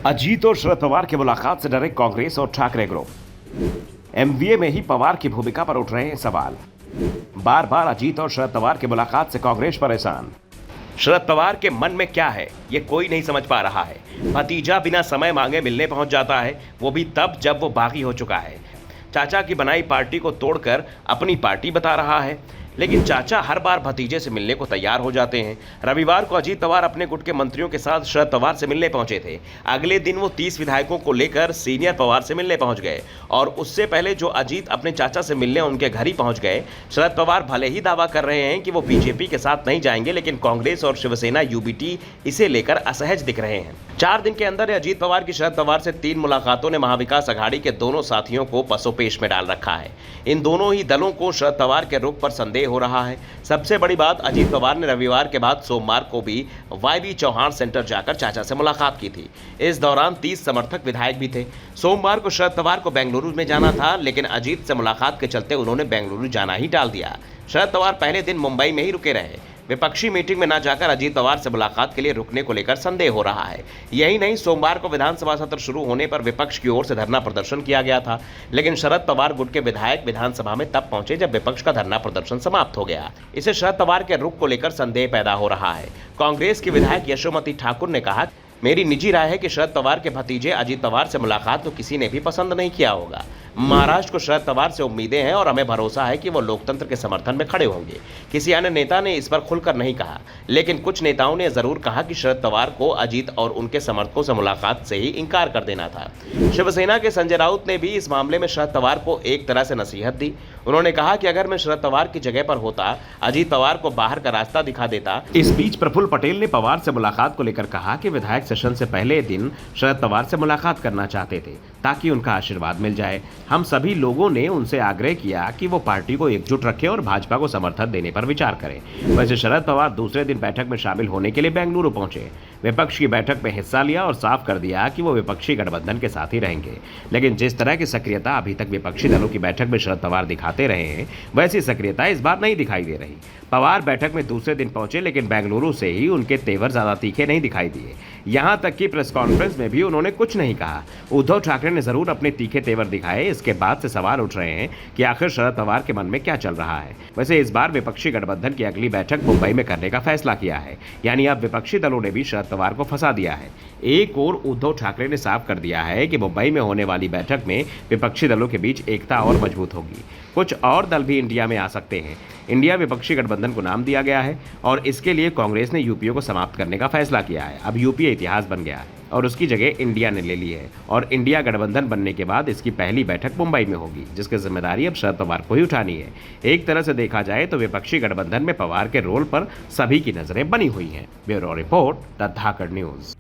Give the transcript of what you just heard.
अजीत और शरद पवार की मुलाकात से डरे कांग्रेस और ठाकरे ग्रुप। एमवीए में ही पवार की भूमिका पर उठ रहे हैं सवाल। बार बार अजीत और शरद पवार की मुलाकात से कांग्रेस परेशान। शरद पवार के मन में क्या है ये कोई नहीं समझ पा रहा है। भतीजा बिना समय मांगे मिलने पहुंच जाता है, वो भी तब जब वो बागी हो चुका है। चाचा की बनाई पार्टी को तोड़कर अपनी पार्टी बता रहा है, लेकिन चाचा हर बार भतीजे से मिलने को तैयार हो जाते हैं। रविवार को अजीत पवार अपने गुट के मंत्रियों के साथ शरद पवार से मिलने पहुंचे थे। अगले दिन वो 30 विधायकों को लेकर सीनियर पवार से मिलने पहुंच गए और उससे पहले जो अजीत अपने चाचा से मिलने उनके घर ही पहुंच गए। शरद पवार भले ही दावा कर रहे हैं कि वो बीजेपी के साथ नहीं जाएंगे, लेकिन कांग्रेस और शिवसेना यूबीटी इसे लेकर असहज दिख रहे हैं। 4 दिन के अंदर अजीत पवार की शरद पवार से 3 मुलाकातों ने महाविकास अघाड़ी के दोनों साथियों को पसोपेश में डाल रखा है। इन दोनों ही दलों को शरद पवार के रुख पर संदेह हो रहा है। सबसे बड़ी बात, अजीत पवार ने रविवार के बाद सोमवार को भी वाईबी चौहान सेंटर जाकर चाचा से मुलाकात की थी। इस दौरान 30 समर्थक विधायक भी थे। सोमवार को शरद पवार को बेंगलुरु में जाना था, लेकिन अजीत से मुलाकात के चलते उन्होंने बेंगलुरु जाना ही टाल दिया। शरद पवार पहले दिन मुंबई में ही रुके रहे। विपक्षी मीटिंग में न जाकर अजीत पवार से मुलाकात के लिए रुकने को लेकर संदेह हो रहा है। यही नहीं, सोमवार को विधानसभा सत्र शुरू होने पर विपक्ष की ओर से धरना प्रदर्शन किया गया था, लेकिन शरद पवार गुट के विधायक विधानसभा में तब पहुंचे जब विपक्ष का धरना प्रदर्शन समाप्त हो गया। इसे शरद पवार के रुख को लेकर संदेह पैदा हो रहा है। कांग्रेस की विधायक यशोमती ठाकुर ने कहा, मेरी निजी राय है कि शरद पवार के भतीजे अजीत पवार से मुलाकात तो किसी ने भी पसंद नहीं किया होगा। महाराष्ट्र को शरद पवार से उम्मीदें हैं और हमें भरोसा है कि वो लोकतंत्र के समर्थन में खड़े होंगे। किसी अन्य नेता ने इस पर खुलकर नहीं कहा, लेकिन कुछ नेताओं ने जरूर कहा कि शरद पवार को अजीत और उनके समर्थकों से मुलाकात से ही इंकार कर देना था। शिवसेना के संजय राउत ने भी इस मामले में शरद पवार को एक तरह से नसीहत दी। उन्होंने कहा कि अगर मैं शरद पवार की जगह पर होता, अजीत पवार को बाहर का रास्ता दिखा देता। इस बीच प्रफुल्ल पटेल ने पवार से मुलाकात को लेकर कहा कि विधायक सेशन से पहले दिन शरद पवार से मुलाकात करना चाहते थे ताकि उनका आशीर्वाद मिल जाए। हम सभी लोगों ने उनसे आग्रह किया कि वो पार्टी को एकजुट रखें और भाजपा को समर्थन देने पर विचार करें। वैसे शरद पवार दूसरे दिन बैठक में शामिल होने के लिए बेंगलुरु पहुंचे। विपक्ष की बैठक में हिस्सा लिया और साफ कर दिया कि वो विपक्षी गठबंधन के साथ ही रहेंगे। लेकिन जिस तरह की सक्रियता अभी तक विपक्षी दलों की बैठक में शरद पवार दिखाते रहे हैं, वैसी सक्रियता इस बार नहीं दिखाई दे रही। पवार बैठक में दूसरे दिन पहुंचे, लेकिन बेंगलुरु से ही उनके तेवर ज्यादा तीखे नहीं दिखाई दिए। यहां तक कि प्रेस कॉन्फ्रेंस में भी उन्होंने कुछ नहीं कहा। उद्धव ठाकरे ने जरूर अपने तीखे तेवर दिखाए। इसके बाद से सवाल उठ रहे हैं कि आखिर शरद पवार के मन में क्या चल रहा है। वैसे इस बार विपक्षी गठबंधन की अगली बैठक मुंबई में करने का फैसला किया है, यानी अब विपक्षी दलों ने भी शरद पवार को फंसा दिया है। एक और उद्धव ठाकरे ने साफ कर दिया है कि मुंबई में होने वाली बैठक में विपक्षी दलों के बीच एकता और मजबूत होगी। कुछ और दल भी इंडिया में आ सकते हैं। इंडिया विपक्षी गठबंधन को नाम दिया गया है और इसके लिए कांग्रेस ने यूपीए को समाप्त करने का फैसला किया है। अब यूपीए इतिहास बन गया है और उसकी जगह इंडिया ने ले ली है और इंडिया गठबंधन बनने के बाद इसकी पहली बैठक मुंबई में होगी, जिसकी जिम्मेदारी अब शरद पवार को ही उठानी है। एक तरह से देखा जाए तो विपक्षी गठबंधन में पवार के रोल पर सभी की नजरें बनी हुई हैं। Bureau report, the Dhakad news.